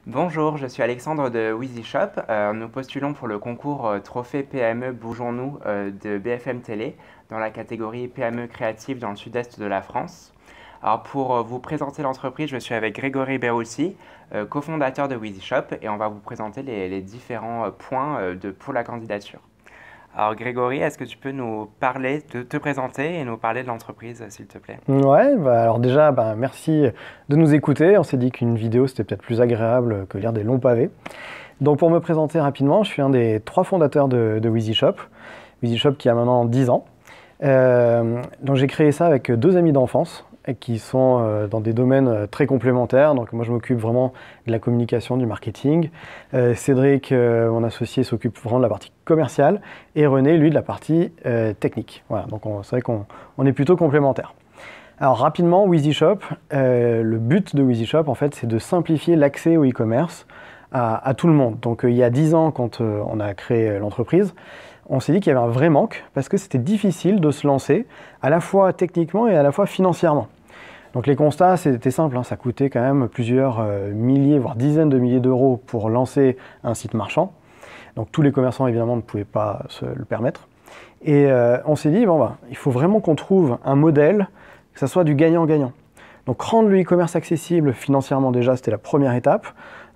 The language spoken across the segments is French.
Bonjour, je suis Alexandre de WheezyShop. Nous postulons pour le concours Trophée PME Bougeons-nous de BFM Télé dans la catégorie PME créative dans le sud-est de la France. Alors pour vous présenter l'entreprise, je suis avec Grégory Berroussi, cofondateur de WheezyShop, et on va vous présenter les différents points pour la candidature. Alors Grégory, est-ce que tu peux nous parler, te présenter et nous parler de l'entreprise, s'il te plaît? Ouais, alors déjà, merci de nous écouter. On s'est dit qu'une vidéo, c'était peut-être plus agréable que lire des longs pavés. Donc pour me présenter rapidement, je suis un des 3 fondateurs de WheezyShop. WheezyShop qui a maintenant 10 ans. Donc j'ai créé ça avec 2 amis d'enfance qui sont dans des domaines très complémentaires. Donc moi je m'occupe vraiment de la communication, du marketing. Cédric, mon associé, s'occupe vraiment de la partie commerciale. Et René, lui, de la partie technique. Voilà, donc c'est vrai qu'on est plutôt complémentaires. Alors rapidement, WheezyShop, le but de WheezyShop, en fait, c'est de simplifier l'accès au e-commerce à tout le monde. Donc il y a 10 ans, quand on a créé l'entreprise, on s'est dit qu'il y avait un vrai manque parce que c'était difficile de se lancer à la fois techniquement et à la fois financièrement. Donc les constats, c'était simple, ça coûtait quand même plusieurs milliers, voire dizaines de milliers d'euros pour lancer un site marchand. Donc tous les commerçants évidemment ne pouvaient pas se le permettre. Et on s'est dit, il faut vraiment qu'on trouve un modèle, que ça soit du gagnant-gagnant. Donc rendre le e-commerce accessible financièrement déjà, c'était la première étape.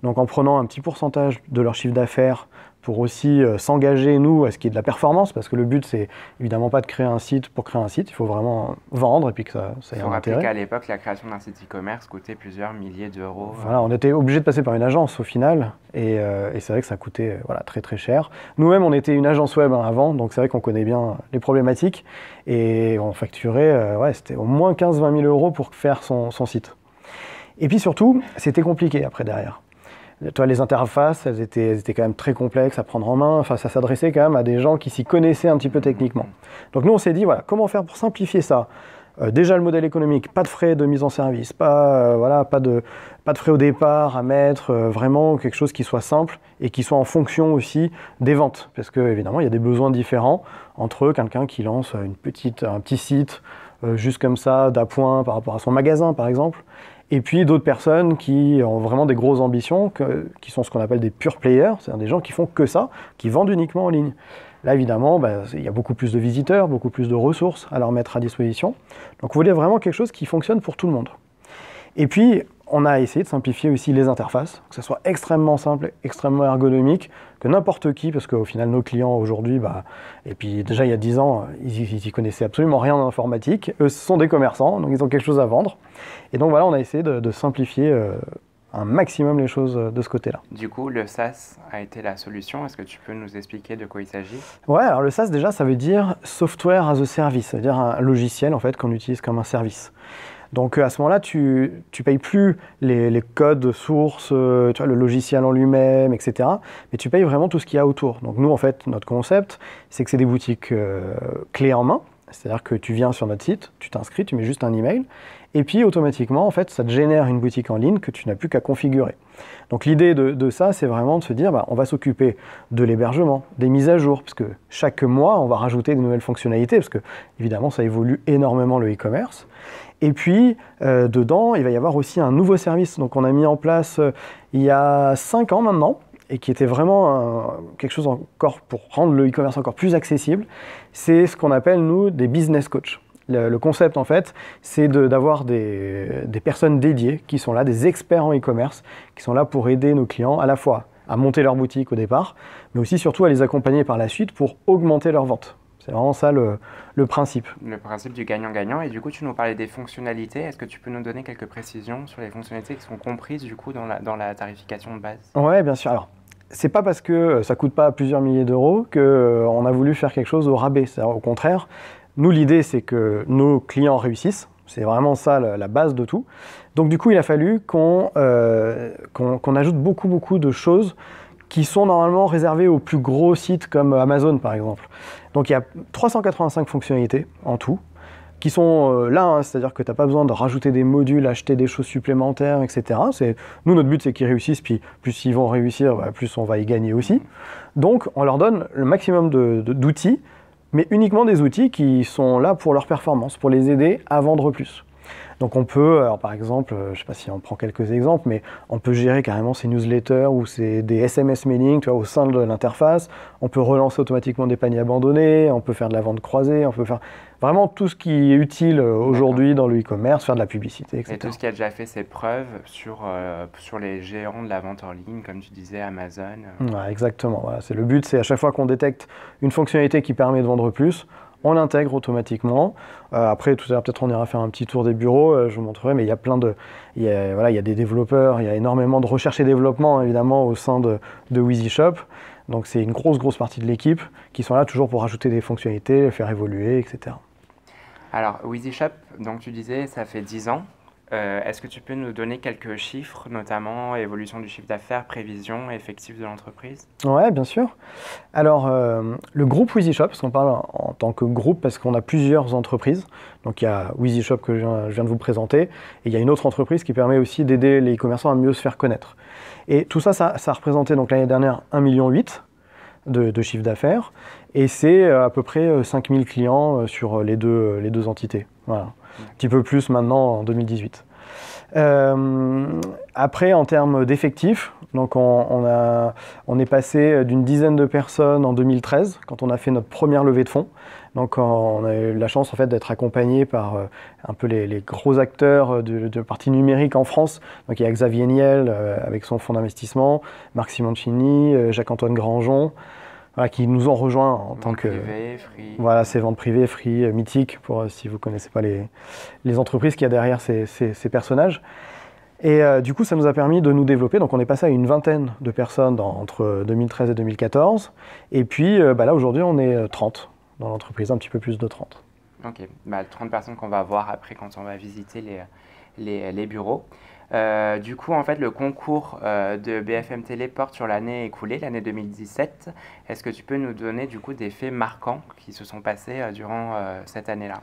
Donc en prenant un petit pourcentage de leur chiffre d'affaires pour aussi s'engager, nous, à ce qui est de la performance, parce que le but, c'est évidemment pas de créer un site pour créer un site, il faut vraiment vendre et puis que ça ait un intérêt. Qu'à l'époque, la création d'un site e-commerce coûtait plusieurs milliers d'euros. Voilà, on était obligé de passer par une agence au final, et c'est vrai que ça coûtait très très cher. Nous-mêmes, on était une agence web avant, donc c'est vrai qu'on connaît bien les problématiques, et on facturait, c'était au moins 15-20 000 euros pour faire son site. Et puis surtout, c'était compliqué après derrière. Toi, les interfaces, elles étaient quand même très complexes à prendre en main. Enfin, ça s'adressait quand même à des gens qui s'y connaissaient un petit peu techniquement. Donc nous, on s'est dit, comment faire pour simplifier ça? Déjà, le modèle économique, pas de frais de mise en service, pas de frais au départ à mettre, vraiment quelque chose qui soit simple et qui soit en fonction aussi des ventes. Parce que évidemment, il y a des besoins différents entre quelqu'un qui lance un petit site, juste comme ça, d'appoint par rapport à son magasin, par exemple. Et puis d'autres personnes qui ont vraiment des grosses ambitions, qui sont ce qu'on appelle des pure players, c'est-à-dire des gens qui font que ça, qui vendent uniquement en ligne. Là, évidemment, il y a beaucoup plus de visiteurs, beaucoup plus de ressources à leur mettre à disposition. Donc, vous voulez vraiment quelque chose qui fonctionne pour tout le monde. Et puis, on a essayé de simplifier aussi les interfaces, que ça soit extrêmement simple, extrêmement ergonomique, que n'importe qui, parce qu'au final, nos clients aujourd'hui, et puis déjà il y a 10 ans, ils y connaissaient absolument rien en informatique. Eux, ce sont des commerçants, donc ils ont quelque chose à vendre. Et donc voilà, on a essayé de simplifier un maximum les choses de ce côté-là. Du coup, le SaaS a été la solution. Est-ce que tu peux nous expliquer de quoi il s'agit? Ouais, alors le SaaS déjà, ça veut dire Software as a Service, c'est-à-dire un logiciel en fait qu'on utilise comme un service. Donc à ce moment-là, tu payes plus les codes sources, le logiciel en lui-même, etc. Mais tu payes vraiment tout ce qu'il y a autour. Donc nous, en fait, notre concept, c'est que c'est des boutiques clés en main. C'est-à-dire que tu viens sur notre site, tu t'inscris, tu mets juste un email, et puis automatiquement, en fait, ça te génère une boutique en ligne que tu n'as plus qu'à configurer. Donc l'idée de ça, c'est vraiment de se dire, on va s'occuper de l'hébergement, des mises à jour, parce que chaque mois, on va rajouter des nouvelles fonctionnalités, parce que évidemment, ça évolue énormément le e-commerce. Et puis, dedans, il va y avoir aussi un nouveau service. Donc on a mis en place, il y a 5 ans maintenant, et qui était vraiment quelque chose encore pour rendre le e-commerce encore plus accessible, c'est ce qu'on appelle, nous, des business coachs. Le concept, en fait, c'est d'avoir des personnes dédiées qui sont là, des experts en e-commerce, qui sont là pour aider nos clients à la fois à monter leur boutique au départ, mais aussi surtout à les accompagner par la suite pour augmenter leurs ventes. C'est vraiment ça le principe. Le principe du gagnant-gagnant. Et du coup, tu nous parlais des fonctionnalités. Est-ce que tu peux nous donner quelques précisions sur les fonctionnalités qui sont comprises du coup dans la tarification de base? Ouais, bien sûr. Alors, c'est pas parce que ça coûte pas plusieurs milliers d'euros qu'on a voulu faire quelque chose au rabais. Au contraire, nous, l'idée, c'est que nos clients réussissent. C'est vraiment ça la base de tout. Donc du coup, il a fallu qu'on ajoute beaucoup de choses qui sont normalement réservées aux plus gros sites comme Amazon, par exemple. Donc il y a 385 fonctionnalités en tout, qui sont là, c'est-à-dire que tu n'as pas besoin de rajouter des modules, acheter des choses supplémentaires, etc. Nous, notre but, c'est qu'ils réussissent, puis plus ils vont réussir, plus on va y gagner aussi. Donc on leur donne le maximum d'outils, mais uniquement des outils qui sont là pour leur performance, pour les aider à vendre plus. Donc on peut, alors par exemple, je ne sais pas si on prend quelques exemples, mais on peut gérer carrément ces newsletters ou des SMS mailing, tu vois, au sein de l'interface. On peut relancer automatiquement des paniers abandonnés, on peut faire de la vente croisée, on peut faire vraiment tout ce qui est utile aujourd'hui dans le e-commerce, faire de la publicité, etc. Et tout ce qui a déjà fait ses preuves sur les géants de la vente en ligne, comme tu disais, Amazon. Ouais, exactement. Voilà. Le but, c'est à chaque fois qu'on détecte une fonctionnalité qui permet de vendre plus, on l'intègre automatiquement. Après, tout à l'heure, peut-être on ira faire un petit tour des bureaux, je vous montrerai, mais il y a il y a des développeurs, il y a énormément de recherche et développement, évidemment, au sein de WheezyShop. Donc c'est une grosse partie de l'équipe qui sont là toujours pour rajouter des fonctionnalités, les faire évoluer, etc. Alors, WheezyShop, donc tu disais, ça fait 10 ans. Est-ce que tu peux nous donner quelques chiffres, notamment évolution du chiffre d'affaires, prévision, effectif de l'entreprise? Ouais, bien sûr. Alors, le groupe WheezyShop, parce qu'on parle en tant que groupe, parce qu'on a plusieurs entreprises. Donc, il y a WheezyShop que je viens de vous présenter, et il y a une autre entreprise qui permet aussi d'aider les e-commerçants à mieux se faire connaître. Et tout ça, ça a représenté donc l'année dernière 1,8 million de chiffre d'affaires, et c'est à peu près 5000 clients sur les deux entités. Voilà. Un petit peu plus maintenant en 2018. Après, en termes d'effectifs, donc on est passé d'une dizaine de personnes en 2013, quand on a fait notre première levée de fonds. Donc on a eu la chance en fait, d'être accompagné par un peu les gros acteurs de partie numérique en France. Donc il y a Xavier Niel avec son fonds d'investissement, Marc Simoncini, Jacques-Antoine Granjon, voilà, qui nous ont rejoints en tant que... Free. Voilà, c'est vente privée, Free, Mythique, pour si vous ne connaissez pas les entreprises qu'il y a derrière ces personnages. Et du coup, ça nous a permis de nous développer. Donc on est passé à une vingtaine de personnes entre 2013 et 2014. Et puis là, aujourd'hui, on est 30 dans l'entreprise, un petit peu plus de 30. Ok, 30 personnes qu'on va voir après quand on va visiter les bureaux. Du coup, en fait, le concours de BFM Télé porte sur l'année écoulée, l'année 2017. Est-ce que tu peux nous donner du coup des faits marquants qui se sont passés durant cette année-là?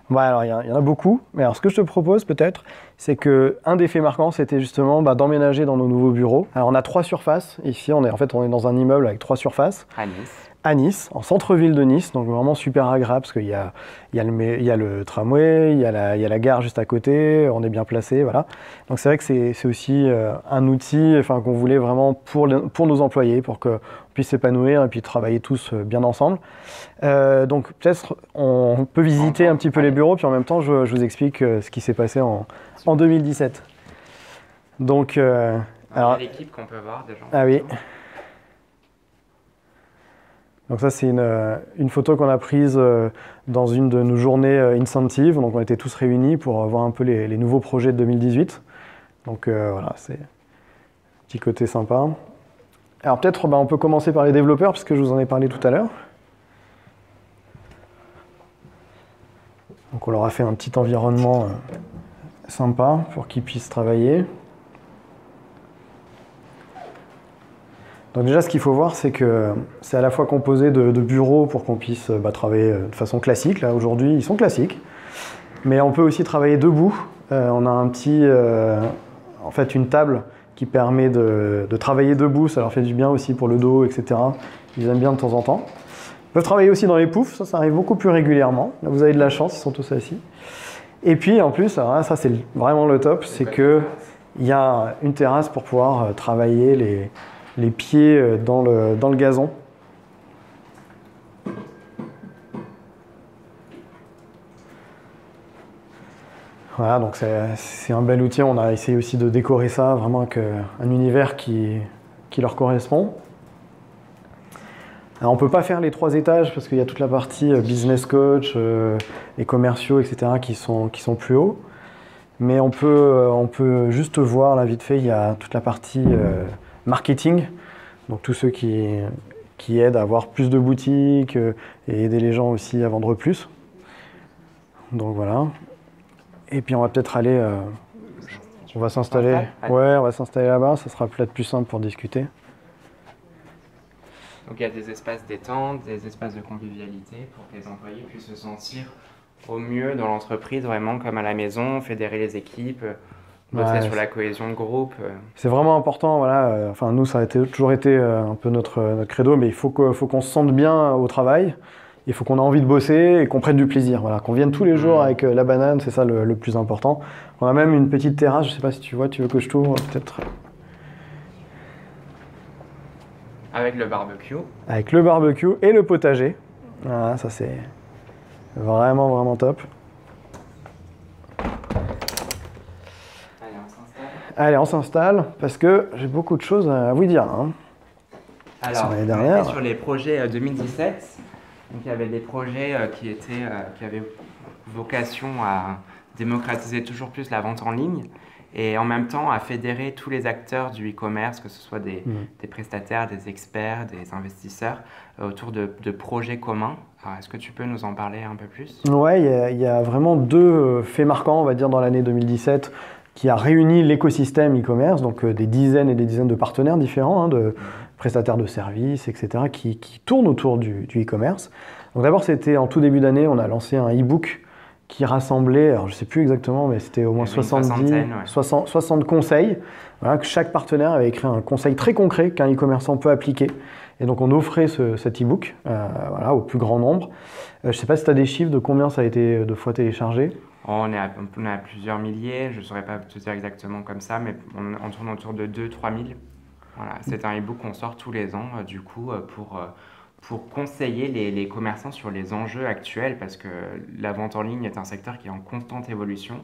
Ouais, alors il y en a beaucoup. Mais alors, ce que je te propose peut-être, c'est qu'un des faits marquants, c'était justement d'emménager dans nos nouveaux bureaux. Alors, on a 3 surfaces. Ici, on est dans un immeuble avec 3 surfaces. À Nice, en centre-ville de Nice, donc vraiment super agréable parce qu'il y a le tramway, il y a la gare juste à côté, on est bien placé, voilà. Donc c'est vrai que c'est aussi un outil qu'on voulait vraiment pour nos employés, pour qu'on puisse s'épanouir et puis travailler tous bien ensemble. Donc peut-être on peut visiter un petit peu les bureaux, puis en même temps je vous explique ce qui s'est passé en 2017. Donc, alors, l'équipe qu'on peut voir déjà. Ah oui. Donc ça, c'est une photo qu'on a prise dans une de nos journées incentives. Donc on était tous réunis pour voir un peu les nouveaux projets de 2018. Donc voilà, c'est un petit côté sympa. Alors peut-être on peut commencer par les développeurs, puisque je vous en ai parlé tout à l'heure. Donc on leur a fait un petit environnement sympa pour qu'ils puissent travailler. Donc déjà, ce qu'il faut voir, c'est que c'est à la fois composé de bureaux pour qu'on puisse travailler de façon classique. Là, aujourd'hui, ils sont classiques. Mais on peut aussi travailler debout. On a en fait, une table qui permet de travailler debout. Ça leur fait du bien aussi pour le dos, etc. Ils aiment bien de temps en temps. Ils peuvent travailler aussi dans les poufs. Ça arrive beaucoup plus régulièrement. Là, vous avez de la chance, ils sont tous assis. Et puis, en plus, alors là, ça, c'est vraiment le top, c'est qu'il y a une terrasse pour pouvoir travailler les pieds dans le gazon. Voilà, donc c'est un bel outil. On a essayé aussi de décorer ça vraiment avec un univers qui leur correspond. Alors on ne peut pas faire les 3 étages parce qu'il y a toute la partie business coach, les commerciaux, etc. qui sont plus hauts. Mais on peut juste voir là vite fait, il y a toute la partie marketing, donc tous ceux qui aident à avoir plus de boutiques et aider les gens aussi à vendre plus. Donc voilà. Et puis on va peut-être aller, on va s'installer. Ouais, on va s'installer là-bas, ça sera peut-être plus simple pour discuter. Donc il y a des espaces détente, des espaces de convivialité pour que les employés puissent se sentir au mieux dans l'entreprise, vraiment comme à la maison, fédérer les équipes. Sur la cohésion de groupe. C'est vraiment important, voilà. Nous, ça a toujours été un peu notre credo, mais il faut qu'on se sente bien au travail. Il faut qu'on ait envie de bosser et qu'on prenne du plaisir. Voilà, qu'on vienne tous les jours avec la banane, c'est ça le plus important. On a même une petite terrasse, je ne sais pas si tu vois, tu veux que je t'ouvre peut-être. Avec le barbecue. Avec le barbecue et le potager. Voilà, ça c'est vraiment, vraiment top. Allez, on s'installe. Allez, on s'installe parce que j'ai beaucoup de choses à vous dire. Hein. Alors, l'année dernière. sur les projets 2017, donc il y avait des projets qui avaient vocation à démocratiser toujours plus la vente en ligne et en même temps à fédérer tous les acteurs du e-commerce, que ce soit des prestataires, des experts, des investisseurs, autour de projets communs. Alors, est-ce que tu peux nous en parler un peu plus? Ouais, il y a vraiment deux faits marquants, on va dire, dans l'année 2017 qui a réuni l'écosystème e-commerce, donc des dizaines et des dizaines de partenaires différents, hein, de prestataires de services, etc., qui tournent autour du e-commerce. Donc d'abord, c'était en tout début d'année, on a lancé un e-book qui rassemblait, alors je ne sais plus exactement, mais c'était au moins 60 conseils. Voilà, que chaque partenaire avait écrit un conseil très concret qu'un e-commerçant peut appliquer. Et donc on offrait cet e-book voilà, au plus grand nombre. Je ne sais pas si tu as des chiffres de combien ça a été de fois téléchargé. On est à plusieurs milliers, je ne saurais pas te dire exactement comme ça, mais on tourne autour de 2-3 000. Voilà, c'est un e-book qu'on sort tous les ans, du coup, pour conseiller les commerçants sur les enjeux actuels, parce que la vente en ligne est un secteur qui est en constante évolution.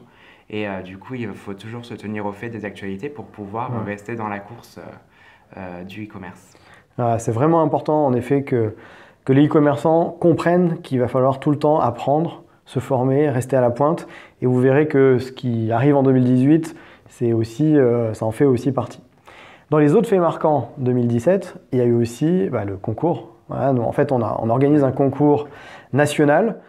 Et du coup, il faut toujours se tenir au fait des actualités pour pouvoir rester dans la course du e-commerce. C'est vraiment important, en effet, que les e-commerçants comprennent qu'il va falloir tout le temps apprendre, se former, rester à la pointe. Et vous verrez que ce qui arrive en 2018, ça en fait aussi partie. Dans les autres faits marquants 2017, il y a eu aussi le concours. Voilà, nous, en fait, on organise un concours national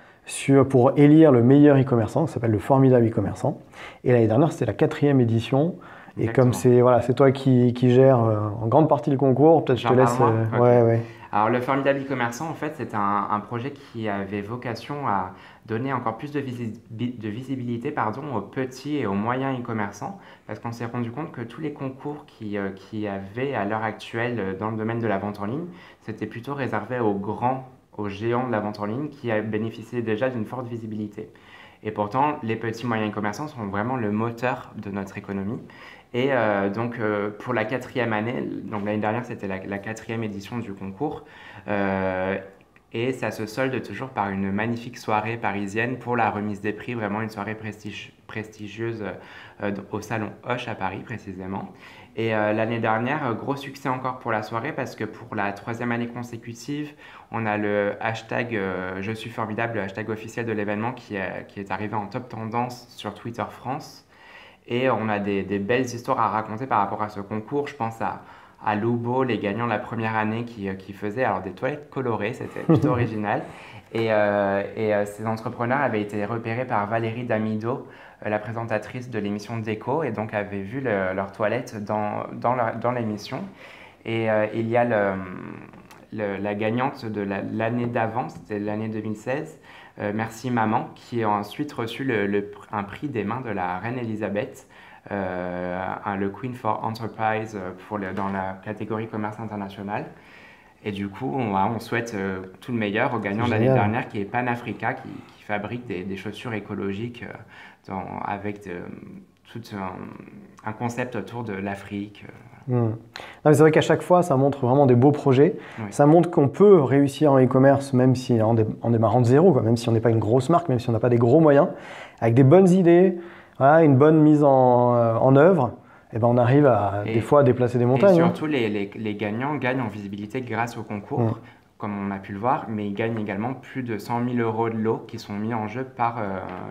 pour élire le meilleur e-commerçant, ça s'appelle le Formidable e-commerçant. Et l'année dernière, c'était la 4e édition. Et comme c'est toi qui gères en grande partie le concours, peut-être je te laisse. Okay. Ouais. Alors le Formidable e-commerçant, en fait, c'est un projet qui avait vocation à donner encore plus de visibilité aux petits et aux moyens e-commerçants, parce qu'on s'est rendu compte que tous les concours qui avaient à l'heure actuelle dans le domaine de la vente en ligne, c'était plutôt réservé aux géants de la vente en ligne qui bénéficiaient déjà d'une forte visibilité. Et pourtant, les petits moyens e-commerçants sont vraiment le moteur de notre économie. Et donc, pour la 4e année, donc l'année dernière, c'était la 4e édition du concours. Et ça se solde toujours par une magnifique soirée parisienne pour la remise des prix, vraiment une soirée prestigieuse au salon Hoche à Paris précisément. Et l'année dernière, gros succès encore pour la soirée parce que pour la 3e année consécutive, on a le hashtag Je suis formidable, le hashtag officiel de l'événement qui est arrivé en top tendance sur Twitter France. Et on a des belles histoires à raconter par rapport à ce concours. Je pense à Loubo, les gagnants de la première année qui faisaient des toilettes colorées, c'était plutôt original. Et ces entrepreneurs avaient été repérés par Valérie Damido, la présentatrice de l'émission Déco, et donc avaient vu leurs toilettes dans l'émission. Et il y a la gagnante de l'année d'avant, c'était l'année 2016, Merci Maman, qui a ensuite reçu un prix des mains de la reine Elisabeth, le Queen for Enterprise dans la catégorie commerce international. Et du coup, on souhaite tout le meilleur au gagnant de l'année dernière, qui est Panafrica, qui fabrique des chaussures écologiques avec tout un concept autour de l'Afrique. C'est vrai qu'à chaque fois, ça montre vraiment des beaux projets. Oui. Ça montre qu'on peut réussir en e-commerce, même si en démarrant de zéro, même si on n'est pas une grosse marque, même si on n'a pas des gros moyens, avec des bonnes idées, une bonne mise en œuvre. Et on arrive des fois à déplacer des montagnes. Et surtout, les gagnants gagnent en visibilité grâce au concours, comme on a pu le voir, mais ils gagnent également plus de 100 000 € de lots qui sont mis en jeu par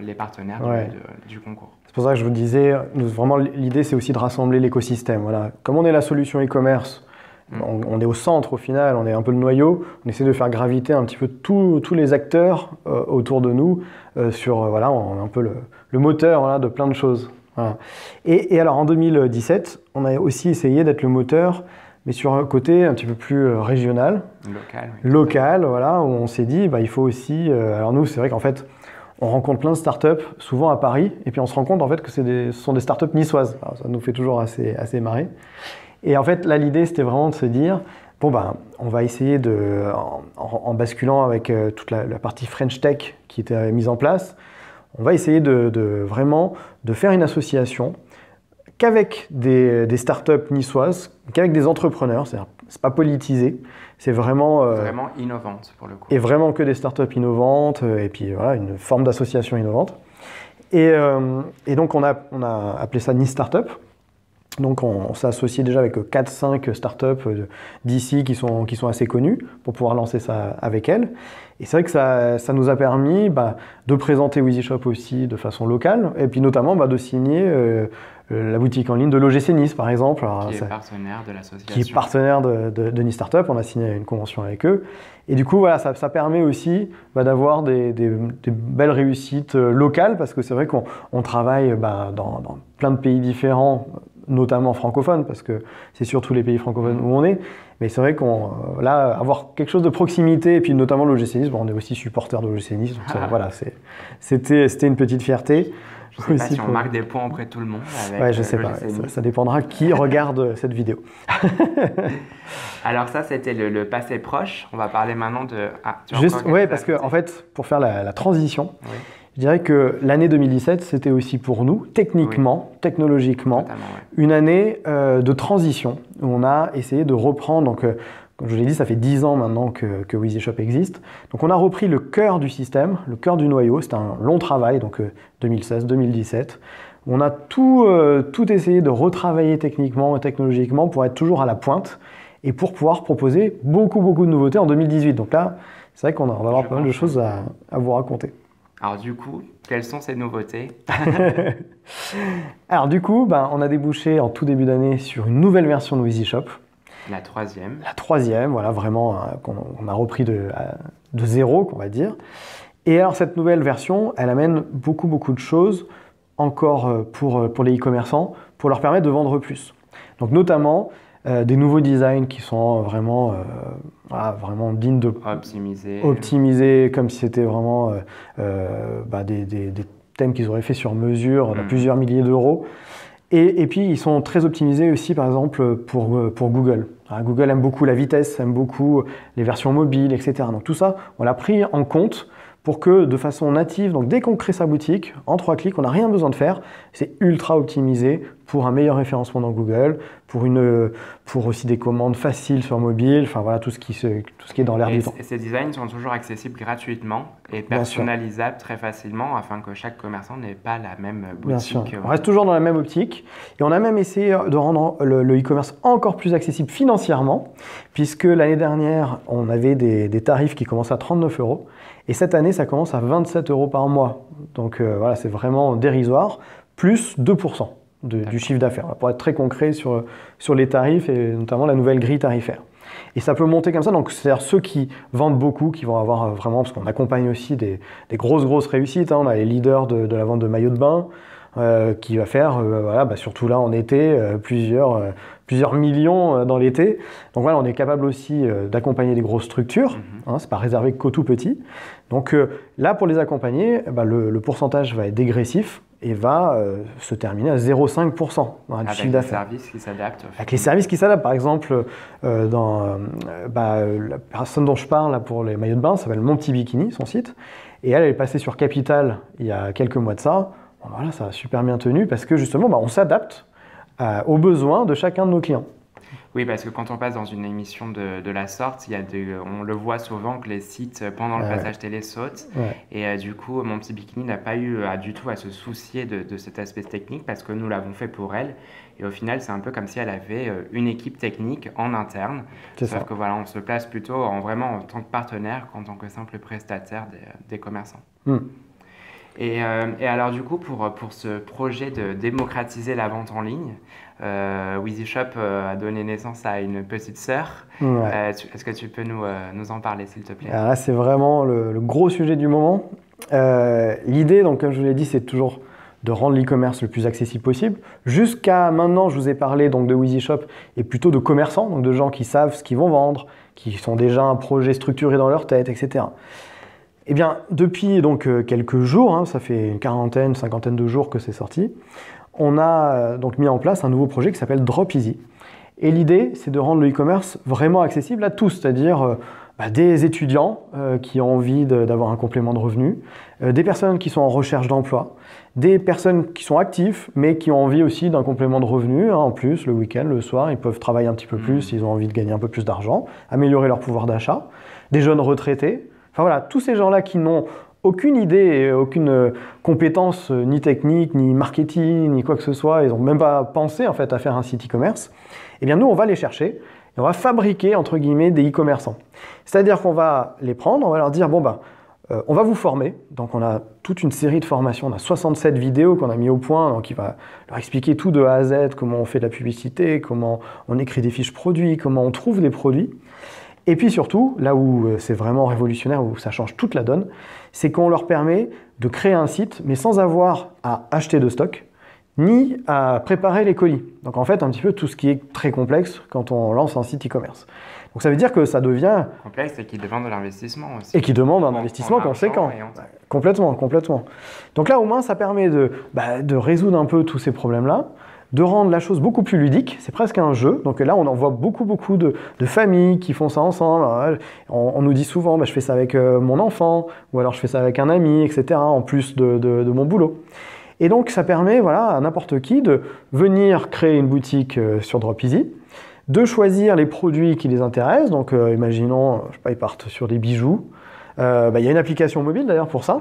les partenaires du concours. C'est pour ça que je vous disais, vraiment l'idée c'est aussi de rassembler l'écosystème. Voilà. Comme on est la solution e-commerce, on est au centre au final, on est un peu le noyau, on essaie de faire graviter un petit peu tous les acteurs autour de nous on est un peu le moteur de plein de choses. Voilà. Et alors en 2017, on a aussi essayé d'être le moteur, mais sur un côté un petit peu plus régional, local, voilà, où on s'est dit il faut aussi. Alors nous, c'est vrai qu'en fait, on rencontre plein de startups, souvent à Paris, et puis on se rend compte en fait que ce sont des startups niçoises. Alors, ça nous fait toujours assez marrer. Et en fait, là, l'idée, c'était vraiment de se dire, Bon, ben, on va essayer en basculant avec toute la partie French Tech qui était mise en place, on va essayer vraiment de faire une association qu'avec des startups niçoises, qu'avec des entrepreneurs, c'est pas politisé, c'est vraiment... vraiment innovante pour le coup. Et vraiment que des startups innovantes, et puis voilà, une forme d'association innovante. Et donc on a appelé ça Nice Startup. Donc on s'est associé déjà avec 4-5 startups d'ici qui sont assez connues pour pouvoir lancer ça avec elles. Et c'est vrai que ça nous a permis de présenter WheezyShop aussi de façon locale et puis notamment de signer la boutique en ligne de l'OGC Nice par exemple. Alors, qui est partenaire de l'association. Qui est partenaire de Nice Startup, on a signé une convention avec eux. Et du coup voilà, ça permet aussi d'avoir des belles réussites locales parce que c'est vrai qu'on travaille dans plein de pays différents, notamment francophones, parce que c'est surtout les pays francophones où on est. Mais c'est vrai là, avoir quelque chose de proximité, et puis notamment l'OGC Nice, on est aussi supporter de l'OGC Nice, donc voilà, c'était une petite fierté. Je sais pas si on marque des points auprès de tout le monde avec ouais, je sais pas, ça dépendra qui regarde cette vidéo. Alors ça, c'était le passé proche. On va parler maintenant de... Oui, parce que en fait, pour faire la transition, oui. Je dirais que l'année 2017, c'était aussi pour nous, techniquement, technologiquement, une année de transition où on a essayé de reprendre, donc comme je vous l'ai dit, ça fait 10 ans maintenant que WheezyShop existe. Donc on a repris le cœur du système, le cœur du noyau, c'était un long travail, donc 2016-2017. On a tout essayé de retravailler techniquement et technologiquement pour être toujours à la pointe et pour pouvoir proposer beaucoup de nouveautés en 2018. Donc là, c'est vrai qu'on va avoir pas mal de choses à vous raconter. Alors du coup, quelles sont ces nouveautés? Alors du coup, on a débouché en tout début d'année sur une nouvelle version de WheezyShop. La troisième. La troisième, voilà, vraiment, qu'on a repris de zéro, qu'on va dire. Et alors cette nouvelle version, elle amène beaucoup de choses encore pour les e-commerçants, pour leur permettre de vendre plus. Donc notamment, des nouveaux designs qui sont vraiment dignes de... Optimisés, comme si c'était vraiment des thèmes qu'ils auraient fait sur mesure, de plusieurs milliers d'euros. Et puis, ils sont très optimisés aussi, par exemple, pour Google. Alors, Google aime beaucoup la vitesse, aime beaucoup les versions mobiles, etc. Donc tout ça, on l'a pris en compte pour que de façon native, donc dès qu'on crée sa boutique, en 3 clics, on n'a rien besoin de faire, c'est ultra optimisé pour un meilleur référencement dans Google, pour aussi des commandes faciles sur mobile, enfin voilà, tout ce qui est dans l'air du temps. Et ces designs sont toujours accessibles gratuitement et personnalisables très facilement afin que chaque commerçant n'ait pas la même boutique. Bien sûr. On reste toujours dans la même optique et on a même essayé de rendre le e-commerce encore plus accessible financièrement, puisque l'année dernière, on avait des tarifs qui commençaient à 39 €. Et cette année, ça commence à 27 € par mois. Donc voilà, c'est vraiment dérisoire, plus 2% du chiffre d'affaires. Pour être très concret sur les tarifs et notamment la nouvelle grille tarifaire. Et ça peut monter comme ça, donc c'est-à-dire ceux qui vendent beaucoup, qui vont avoir vraiment, parce qu'on accompagne aussi des grosses réussites, hein. On a les leaders de la vente de maillots de bain, qui va faire, surtout là en été, plusieurs millions dans l'été. Donc voilà, on est capable aussi d'accompagner des grosses structures, hein, c'est pas réservé qu'aux tout petits. Donc là, pour les accompagner, le pourcentage va être dégressif et va se terminer à 0,5% du chiffre d'affaires. Avec les services qui s'adaptent. Avec les services qui s'adaptent. Par exemple, la personne dont je parle là, pour les maillots de bain s'appelle Mon Petit Bikini, son site. Et elle est passée sur Capital il y a quelques mois de ça. Bon, voilà, ça a super bien tenu parce que justement, on s'adapte aux besoins de chacun de nos clients. Oui, parce que quand on passe dans une émission de la sorte, on le voit souvent que les sites, pendant le passage télé, sautent. Ouais. Et du coup, Mon Petit Bikini n'a pas eu du tout à se soucier de cet aspect technique parce que nous l'avons fait pour elle. Et au final, c'est un peu comme si elle avait une équipe technique en interne. Sauf que voilà, on se place plutôt vraiment en tant que partenaire qu'en tant que simple prestataire des commerçants. Et alors du coup, pour ce projet de démocratiser la vente en ligne, WheezyShop a donné naissance à une petite sœur. Ouais. Est-ce que tu peux nous en parler, s'il te plaît? Alors là, c'est vraiment le gros sujet du moment. L'idée, donc, comme je vous l'ai dit, c'est toujours de rendre l'e-commerce le plus accessible possible. Jusqu'à maintenant, je vous ai parlé donc, de WheezyShop et plutôt de commerçants, donc de gens qui savent ce qu'ils vont vendre, qui sont déjà un projet structuré dans leur tête, etc. Eh bien, depuis donc, quelques jours, hein, ça fait une cinquantaine de jours que c'est sorti, on a donc mis en place un nouveau projet qui s'appelle Drop Easy. Et l'idée, c'est de rendre le e-commerce vraiment accessible à tous, c'est-à-dire des étudiants qui ont envie d'avoir un complément de revenu, des personnes qui sont en recherche d'emploi, des personnes qui sont actives, mais qui ont envie aussi d'un complément de revenu. En plus, le week-end, le soir, ils peuvent travailler un petit peu plus, ils ont envie de gagner un peu plus d'argent, améliorer leur pouvoir d'achat. Des jeunes retraités. Enfin voilà, tous ces gens-là qui n'ont aucune idée, aucune compétence, ni technique, ni marketing, ni quoi que ce soit, ils n'ont même pas pensé en fait à faire un site e-commerce. Eh bien nous, on va les chercher et on va fabriquer entre guillemets des e-commerçants. C'est-à-dire qu'on va les prendre, on va leur dire on va vous former. Donc on a toute une série de formations, on a 67 vidéos qu'on a mis au point, donc il va leur expliquer tout de A à Z, comment on fait de la publicité, comment on écrit des fiches produits, comment on trouve des produits. Et puis surtout, là où c'est vraiment révolutionnaire, où ça change toute la donne, c'est qu'on leur permet de créer un site, mais sans avoir à acheter de stock, ni à préparer les colis. Donc en fait, un petit peu tout ce qui est très complexe quand on lance un site e-commerce. Donc ça veut dire que ça devient... complexe et qui demande de l'investissement aussi. Et qui demande un investissement conséquent. Complètement, complètement. Donc là, au moins, ça permet de résoudre un peu tous ces problèmes-là, de rendre la chose beaucoup plus ludique, c'est presque un jeu. Donc là, on en voit beaucoup de familles qui font ça ensemble. On nous dit souvent, je fais ça avec mon enfant, ou alors je fais ça avec un ami, etc., en plus de mon boulot. Et donc, ça permet à n'importe qui de venir créer une boutique sur Dropeasy, de choisir les produits qui les intéressent. Donc, imaginons, je sais pas, ils partent sur des bijoux. Il y a une application mobile d'ailleurs pour ça.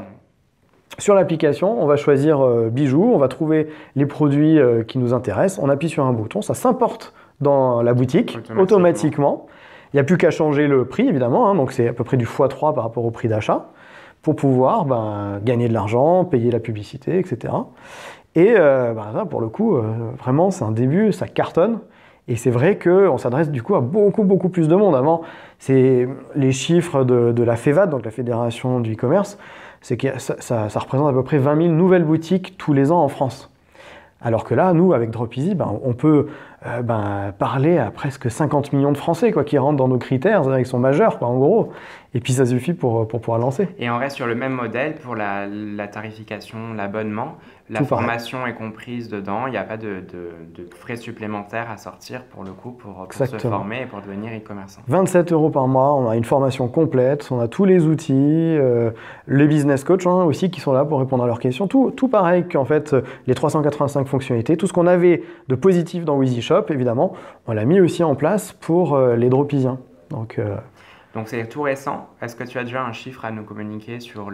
Sur l'application, on va choisir bijoux, on va trouver les produits qui nous intéressent, on appuie sur un bouton, ça s'importe dans la boutique automatiquement. Il n'y a plus qu'à changer le prix évidemment, donc c'est à peu près du x3 par rapport au prix d'achat, pour pouvoir gagner de l'argent, payer la publicité, etc. Et ça, pour le coup, vraiment c'est un début, ça cartonne. Et c'est vrai qu'on s'adresse du coup à beaucoup plus de monde. Avant, c'est les chiffres de la FEVAD, donc la Fédération du e-commerce, c'est que ça représente à peu près 20 000 nouvelles boutiques tous les ans en France. Alors que là, nous, avec Dropeasy, on peut parler à presque 50 millions de Français qui rentrent dans nos critères, c'est-à-dire qu'ils sont majeurs, en gros. Et puis ça suffit pour pouvoir lancer. Et on reste sur le même modèle pour la tarification, l'abonnement. La formation est comprise dedans, il n'y a pas de frais supplémentaires à sortir pour le coup pour se former et pour devenir e-commerçant. 27 € par mois, on a une formation complète, on a tous les outils, les business coachs aussi qui sont là pour répondre à leurs questions. Tout pareil qu'en fait les 385 fonctionnalités, tout ce qu'on avait de positif dans WheezyShop, évidemment, on l'a mis aussi en place pour les Dropeasiens. Donc c'est tout récent. Est-ce que tu as déjà un chiffre à nous communiquer pour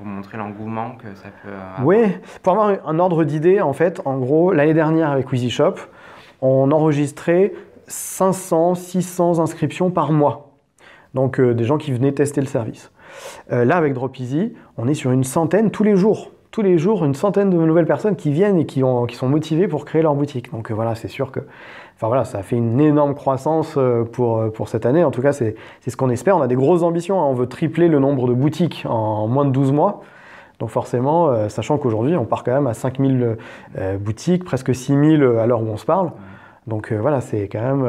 montrer l'engouement que ça peut avoir? Oui, pour avoir un ordre d'idée, en fait, en gros, l'année dernière avec WheezyShop, on enregistrait 500-600 inscriptions par mois. Donc des gens qui venaient tester le service. Là, avec Dropeasy, on est sur une centaine tous les jours. Tous les jours, une centaine de nouvelles personnes qui viennent et qui sont motivées pour créer leur boutique. Donc c'est sûr que ça a fait une énorme croissance pour cette année. En tout cas, c'est ce qu'on espère. On a des grosses ambitions. On veut tripler le nombre de boutiques en moins de 12 mois. Donc forcément, sachant qu'aujourd'hui, on part quand même à 5000 boutiques, presque 6000 à l'heure où on se parle. Donc c'est quand même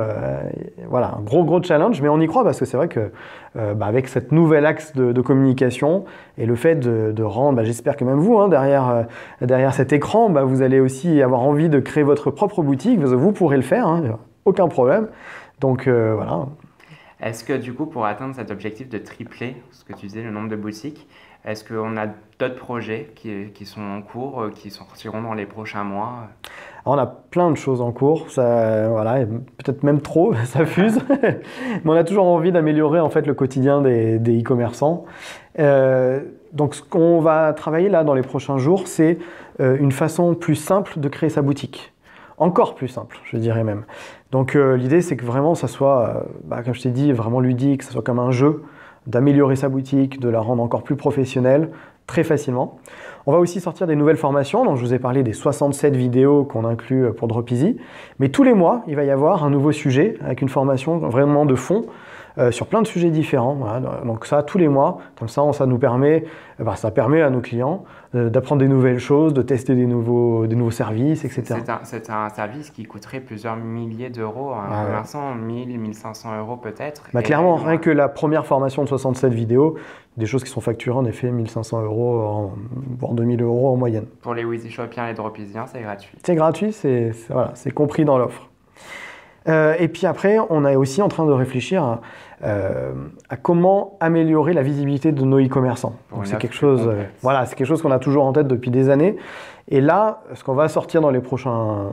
un gros challenge, mais on y croit parce que c'est vrai que avec cette nouvelle axe de communication et le fait de rendre, j'espère que même vous, derrière cet écran, vous allez aussi avoir envie de créer votre propre boutique, vous pourrez le faire, aucun problème. Donc voilà. Est-ce que du coup, pour atteindre cet objectif de tripler, ce que tu disais, le nombre de boutiques, est-ce qu'on a d'autres projets qui sont en cours, qui sortiront dans les prochains mois? Alors, on a plein de choses en cours, peut-être même trop, ça fuse, mais on a toujours envie d'améliorer en fait le quotidien des e-commerçants. Donc ce qu'on va travailler là dans les prochains jours, c'est une façon plus simple de créer sa boutique. Encore plus simple, je dirais même. Donc l'idée c'est que vraiment ça soit, comme je t'ai dit, vraiment ludique, que ça soit comme un jeu, d'améliorer sa boutique, de la rendre encore plus professionnelle, très facilement. On va aussi sortir des nouvelles formations, donc je vous ai parlé des 67 vidéos qu'on inclut pour Dropeasy, mais tous les mois, il va y avoir un nouveau sujet avec une formation vraiment de fond sur plein de sujets différents. Voilà. Donc ça, tous les mois, comme ça nous permet, ça permet à nos clients d'apprendre des nouvelles choses, de tester des nouveaux services, etc. C'est un service qui coûterait plusieurs milliers d'euros à un commerçant, 1000, 1500 € peut-être. Clairement, rien que la première formation de 67 vidéos, des choses qui sont facturées en effet 1500 €, voire 2000 € en moyenne. Pour les WheezyShopiens et les Dropeasiens, c'est gratuit. C'est gratuit, c'est compris dans l'offre. Et puis après, on est aussi en train de réfléchir à comment améliorer la visibilité de nos e-commerçants. Donc c'est quelque chose, voilà, c'est quelque chose qu'on a toujours en tête depuis des années. Et là, ce qu'on va sortir dans les prochains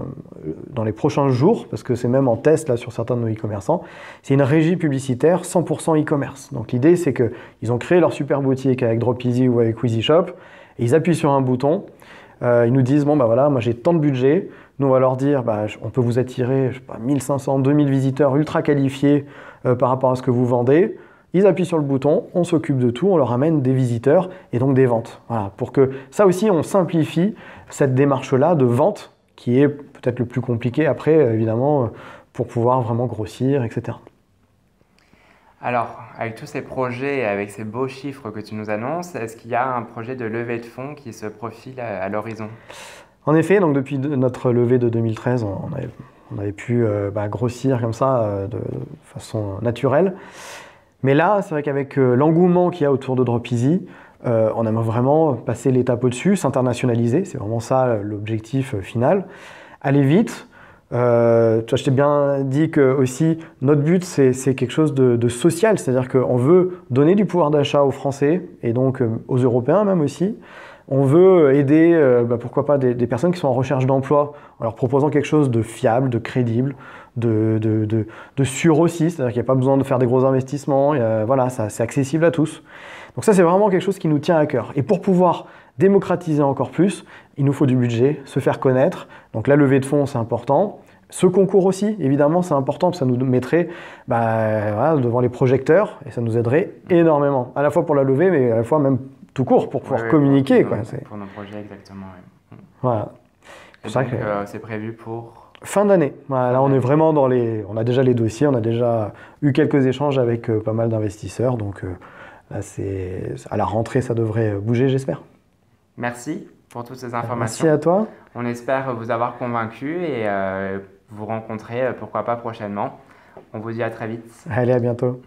jours, parce que c'est même en test là sur certains de nos e-commerçants, c'est une régie publicitaire 100% e-commerce. Donc l'idée, c'est qu'ils ont créé leur super boutique avec Dropeasy ou avec WheezyShop, et ils appuient sur un bouton. Ils nous disent, bon, bah voilà, moi j'ai tant de budget. Nous, on va leur dire, bah, on peut vous attirer, je sais pas, 1500, 2000 visiteurs ultra qualifiés par rapport à ce que vous vendez. Ils appuient sur le bouton, on s'occupe de tout, on leur amène des visiteurs et donc des ventes. Voilà, pour que ça aussi, on simplifie cette démarche-là de vente qui est peut-être le plus compliqué après, évidemment, pour pouvoir vraiment grossir, etc. Alors, avec tous ces projets et avec ces beaux chiffres que tu nous annonces, est-ce qu'il y a un projet de levée de fonds qui se profile à l'horizon? En effet, donc depuis notre levée de 2013, on avait pu grossir comme ça de façon naturelle. Mais là, c'est vrai qu'avec l'engouement qu'il y a autour de Dropeasy, on aimerait vraiment passer l'étape au-dessus, s'internationaliser, c'est vraiment ça l'objectif final. Aller vite. Je t'ai bien dit que aussi notre but c'est quelque chose de social, c'est-à-dire qu'on veut donner du pouvoir d'achat aux Français et donc aux Européens même aussi. On veut aider, pourquoi pas, des personnes qui sont en recherche d'emploi en leur proposant quelque chose de fiable, de crédible, de sûr aussi, c'est-à-dire qu'il n'y a pas besoin de faire des gros investissements, voilà, c'est accessible à tous. Donc ça, c'est vraiment quelque chose qui nous tient à cœur. Et pour pouvoir démocratiser encore plus, il nous faut du budget, se faire connaître. Donc la levée de fonds, c'est important. Ce concours aussi, évidemment, c'est important parce que ça nous mettrait voilà, devant les projecteurs et ça nous aiderait énormément, à la fois pour la levée, mais à la fois même tout court pour pouvoir communiquer. Pour nos projets, exactement. Oui. Voilà. C'est prévu pour fin d'année. Voilà, là, on est vraiment dans les... On a déjà les dossiers, on a déjà eu quelques échanges avec pas mal d'investisseurs. Donc là, à la rentrée, ça devrait bouger, j'espère. Merci pour toutes ces informations. Merci à toi. On espère vous avoir convaincu et vous rencontrer, pourquoi pas prochainement. On vous dit à très vite. Allez, à bientôt.